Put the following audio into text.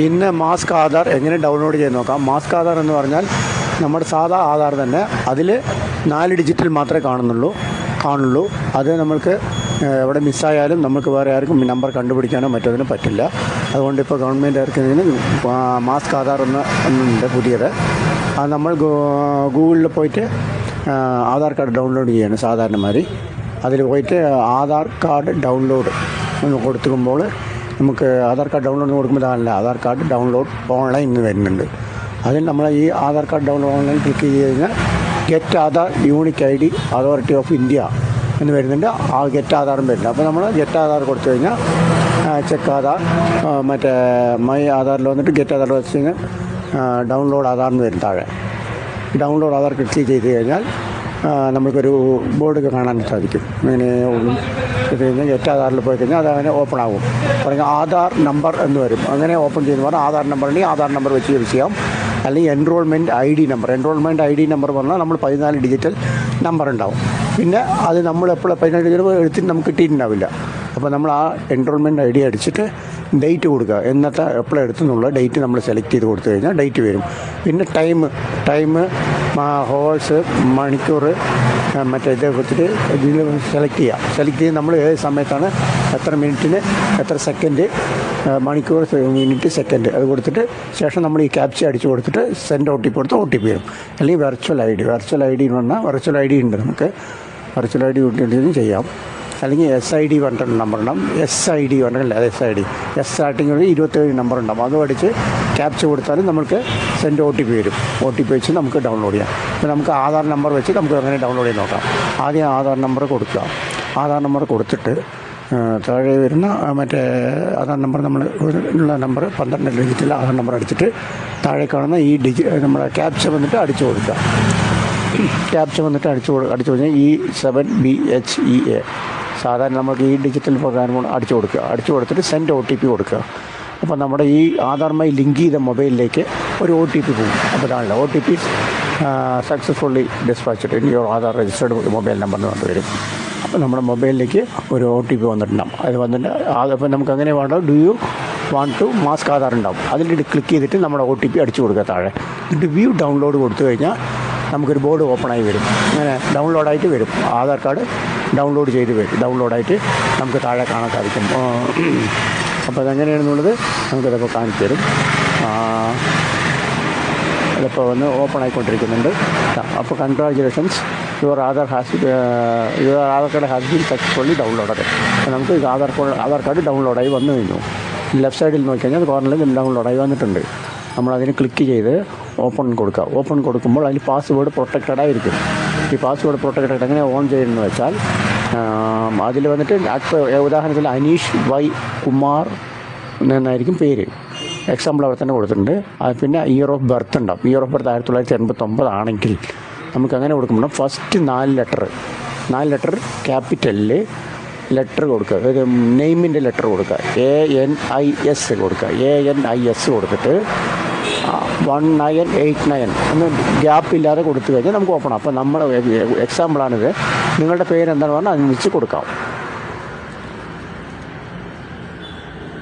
ഇന്ന് മാസ്ക് ആധാർ എങ്ങനെ ഡൗൺലോഡ് ചെയ്ത് നോക്കാം. മാസ്ക് ആധാർ എന്ന് പറഞ്ഞാൽ നമ്മുടെ സാധാ ആധാർ തന്നെ, അതിൽ 4 ഡിജിറ്റിൽ മാത്രമേ കാണുള്ളൂ. അത് നമ്മൾക്ക് എവിടെ മിസ്സായാലും നമുക്ക് വേറെ ആർക്കും നമ്പർ കണ്ടുപിടിക്കാനോ മറ്റതിനും പറ്റില്ല. അതുകൊണ്ട് ഇപ്പോൾ ഗവൺമെൻറ് ഇറക്കുന്നതിന് മാസ്ക് ആധാർ എന്നുണ്ട് പുതിയത്. അത് നമ്മൾ ഗൂഗിളിൽ പോയിട്ട് ആധാർ കാർഡ് ഡൗൺലോഡ് ചെയ്യണം സാധാരണമാതിരി. അതിൽ പോയിട്ട് ആധാർ കാർഡ് ഡൗൺലോഡ് കൊടുക്കുമ്പോൾ നമുക്ക് ആധാർ കാർഡ് ഡൗൺലോഡ് കൊടുക്കുമ്പോൾ ആധാർ കാർഡ് ഡൗൺലോഡ് ഓൺലൈൻ എന്ന് വരുന്നുണ്ട്. അതിൽ നമ്മൾ ഈ Aadhaar card download online click ചെയ്ത് കഴിഞ്ഞാൽ get Aadhaar unique ID authority of India എന്ന് വരുന്നുണ്ട്. ആ ഗെറ്റ് ആധാറും വരുന്നുണ്ട്. അപ്പോൾ നമ്മൾ ഗെറ്റ് ആധാർ കൊടുത്തു കഴിഞ്ഞാൽ ചെക്ക് ആധാർ മറ്റേ മൈ ആധാറിൽ വന്നിട്ട് ഗെറ്റ് ആധാർ വെച്ച് കഴിഞ്ഞാൽ ഡൗൺലോഡ് ആധാർ എന്ന് വരും. താഴെ ഡൗൺലോഡ് ആധാർ ക്ലിക്ക് ചെയ്ത് കഴിഞ്ഞാൽ നമുക്കൊരു ബോർഡ് കാണാൻ സാധിക്കും. ഇങ്ങനെ കഴിഞ്ഞാൽ ഗെറ്റ് ആധാറിൽ പോയി കഴിഞ്ഞാൽ അതങ്ങനെ ഓപ്പൺ ആകും. പറഞ്ഞാൽ ആധാർ നമ്പർ എന്ന് വരും. അങ്ങനെ ഓപ്പൺ ചെയ്യുന്ന പറഞ്ഞാൽ ആധാർ നമ്പർ ഉണ്ടെങ്കിൽ ആധാർ നമ്പർ വെച്ച് യൂസ് ചെയ്യാം. അല്ലെങ്കിൽ എൻറോൾമെൻറ്റ് ID നമ്പർ പറഞ്ഞാൽ നമ്മൾ 14 ഡിജിറ്റൽ നമ്പർ ഉണ്ടാവും. പിന്നെ അത് നമ്മൾ എപ്പോഴും 14 ഡിജിറ്റ് എടുത്തിട്ട് നമുക്ക് കിട്ടിയിട്ടുണ്ടാവില്ല. അപ്പോൾ നമ്മൾ ആ എൻറോൾമെൻറ്റ് ID അടിച്ചിട്ട് ഡേറ്റ് കൊടുക്കുക. എന്നത്തെ എപ്പോഴും എടുത്തെന്നുള്ള ഡേറ്റ് നമ്മൾ സെലക്ട് ചെയ്ത് കൊടുത്തു കഴിഞ്ഞാൽ ഡേറ്റ് വരും. പിന്നെ ടൈം ഹോഴ്സ് മണിക്കൂർ മറ്റേ കൊടുത്തിട്ട് ഇതിൽ സെലക്ട് ചെയ്ത് നമ്മൾ ഏത് സമയത്താണ് എത്ര മിനിറ്റിന് എത്ര സെക്കൻഡ് മണിക്കൂർ മിനിറ്റ് സെക്കൻഡ് അത് കൊടുത്തിട്ട് ശേഷം നമ്മൾ ഈ ക്യാപ്ച അടിച്ച് കൊടുത്തിട്ട് സെൻഡ് OTP കൊടുത്ത് OTP വരും. അല്ലെങ്കിൽ വെർച്വൽ ID എന്ന് പറഞ്ഞാൽ വെർച്വൽ ID ഉണ്ട്. നമുക്ക് വെർച്വൽ ID കൊണ്ടിട്ട് ചെയ്യാം. അല്ലെങ്കിൽ SID പറഞ്ഞിട്ട് നമ്പർ ഉണ്ടാവും. SID പറഞ്ഞില്ല S സ്റ്റാർട്ടിങ് 27 നമ്പർ ഉണ്ടാവും. അത് അടിച്ച് ക്യാപ്ച കൊടുത്താലും നമുക്ക് സെൻഡ് OTP വരും. OTP വെച്ച് നമുക്ക് ഡൗൺലോഡ് ചെയ്യാം. അപ്പോൾ നമുക്ക് ആധാർ നമ്പർ വെച്ച് നമുക്ക് അങ്ങനെ ഡൗൺലോഡ് ചെയ്ത് നോക്കാം. ആദ്യം ആധാർ നമ്പർ കൊടുക്കുക. ആധാർ നമ്പർ കൊടുത്തിട്ട് താഴെ വരുന്ന മറ്റേ ആധാർ നമ്പർ നമ്മൾ ഉള്ള നമ്പർ 12 ഡിജിറ്റിൽ ആധാർ നമ്പർ അടിച്ചിട്ട് താഴെ കാണുന്ന ഈ നമ്മുടെ ക്യാപ്ച വന്നിട്ട് അടിച്ചു കൊടുക്കുക. ക്യാപ്ച വന്നിട്ട് അടിച്ചു കഴിഞ്ഞാൽ E7BHEA സാധാരണ നമുക്ക് ഈ ഡിജിറ്റൽ പ്രോഗ്രാം അടിച്ചു കൊടുത്തിട്ട് സെൻഡ് OTP കൊടുക്കുക. അപ്പോൾ നമ്മുടെ ഈ ആധാറുമായി ലിങ്ക് ചെയ്ത മൊബൈലിലേക്ക് ഒരു OTP പോകും. അപ്പോൾ അതാണ് OTP successfully dispatched in your Aadhaar registered mobile number എന്ന് പറഞ്ഞു വരും. അപ്പോൾ നമ്മുടെ മൊബൈലിലേക്ക് ഒരു OTP വന്നിട്ടുണ്ടാകും. അത് വന്നിട്ട് അപ്പോൾ നമുക്ക് അങ്ങനെ വേണ്ട do you want to mask Aadhaar ഉണ്ടാവും. അതിൽ ക്ലിക്ക് ചെയ്തിട്ട് നമ്മുടെ OTP അടിച്ചു കൊടുക്കുക താഴെ. എന്നിട്ട് വ്യൂ ഡൗൺലോഡ് കൊടുത്തു കഴിഞ്ഞാൽ നമുക്കൊരു ബോർഡ് ഓപ്പണായി വരും. അങ്ങനെ ഡൗൺലോഡായിട്ട് വരും. ആധാർ കാർഡ് ഡൗൺലോഡായിട്ട് നമുക്ക് താഴെ കാണാൻ സാധിക്കും. അപ്പോൾ അതെങ്ങനെയാണെന്നുള്ളത് നമുക്കതൊക്കെ കാണിച്ചു തരും. അതിപ്പോൾ വന്ന് ഓപ്പൺ ആയിക്കൊണ്ടിരിക്കുന്നുണ്ട്. അപ്പോൾ congratulations your Aadhaar card has been successfully downloaded. അപ്പോൾ നമുക്ക് ആധാർ കാർഡ് ഡൗൺലോഡായി വന്നു കഴിഞ്ഞു. ലെഫ്റ്റ് സൈഡിൽ നോക്കിക്കഴിഞ്ഞാൽ കോർണറിൽ ഡൗൺലോഡായി വന്നിട്ടുണ്ട്. നമ്മളതിന് ക്ലിക്ക് ചെയ്ത് ഓപ്പൺ കൊടുക്കുക. ഓപ്പൺ കൊടുക്കുമ്പോൾ അതിൽ പാസ്വേഡ് പ്രൊട്ടക്റ്റഡ് ആയിരിക്കും. ഈ പാസ്വേഡ് പ്രൊട്ടക്റ്റഡ് എങ്ങനെ ഓൺ ചെയ്യുന്നതെന്ന് വെച്ചാൽ അതിൽ വന്നിട്ട് ഉദാഹരണത്തിൽ അനീഷ് Y കുമാർ എന്നായിരിക്കും പേര്. എക്സാമ്പിൾ അവിടെ തന്നെ കൊടുത്തിട്ടുണ്ട്. പിന്നെ ഇയർ ഓഫ് ബർത്ത് ഉണ്ടാവും. ഇയർ ഓഫ് ബർത്ത് 1989 ആണെങ്കിൽ നമുക്കങ്ങനെ കൊടുക്കുമ്പോൾ ഫസ്റ്റ് 4 ലെറ്റർ ക്യാപിറ്റലിൽ ലെറ്റർ കൊടുക്കുക. ഒരു നെയിമിൻ്റെ ലെറ്റർ കൊടുക്കുക. ANIS കൊടുക്കുക. ANIS കൊടുത്തിട്ട് 1989 ഒന്ന് ഗ്യാപ്പില്ലാതെ കൊടുത്തു കഴിഞ്ഞാൽ നമുക്ക് ഓപ്പൺ ആവും. അപ്പോൾ നമ്മൾ എക്സാമ്പിളാണിത്. നിങ്ങളുടെ പേര് എന്താണെന്ന് പറഞ്ഞാൽ അതിന് വെച്ച് കൊടുക്കാം.